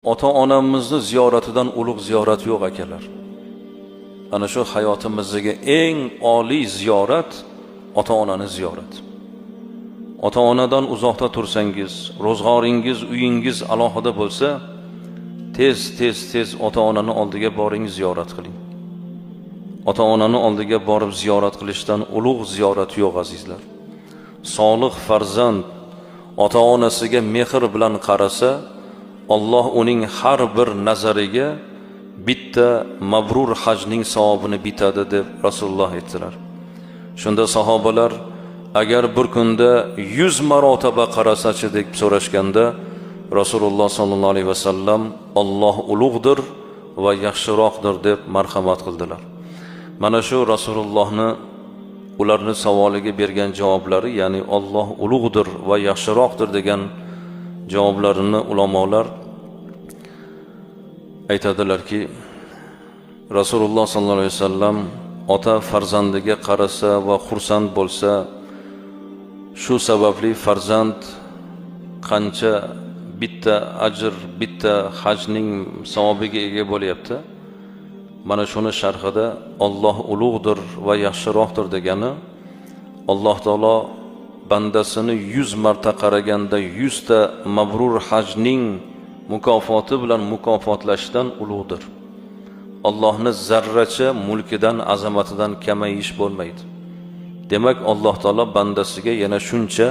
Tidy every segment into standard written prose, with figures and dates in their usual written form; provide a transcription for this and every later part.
Ota-onamizni ziyoratidan ulug' ziyorat yo'q akalar. Ana shu hayotimizdagi eng oliy ziyorat ota-onani ziyorati. Ota-onadan uzoqda tursangiz, ro'zg'oringiz, uyingiz alohida bo'lsa, tez ota-onani oldiga boring, ziyorat qiling. Ota-onani oldiga borib ziyorat qilishdan ulug' ziyorat yo'q azizlar. Solih farzand ota-onasiga mehr bilan qarasa, Allah uning har bir nazariga bitta mabrur hajning savobini bitadi deb Rasululloh aytdilar. Shunda sahobalar agar bir kunda 100 marotaba qarasachi deb so'rashganda Rasululloh sallallohu alayhi vasallam Alloh ulug'dir va yaxshiroqdir deb marhamat qildilar. Mana shu Rasulullohni ularning savoliga bergan javoblari, ya'ni Alloh ulug'dir va yaxshiroqdir degan javoblarini ulamolar aytadilarki, Rasululloh sallallohu alayhi vasallam ota farzandiga qarasa va xursand bo'lsa, shu sababli farzand qancha bitta ajr, bitta hajning savobiga ega bo'lyapti. Mana shuni sharhida Alloh ulug'dir va yaxshiroqdir degani, Alloh taolo bandasini 100 marta qaraganda 100 ta mabrur hajning mukofoti bilan mukofotlashdan ulug'dir. Allohning zarracha mulkidan, azamatidan kamayish bo'lmaydi. Demak, Alloh taolo bandasiga yana shuncha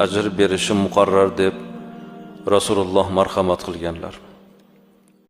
ajr berishi muqarrar deb Rasululloh marhamat qilganlar.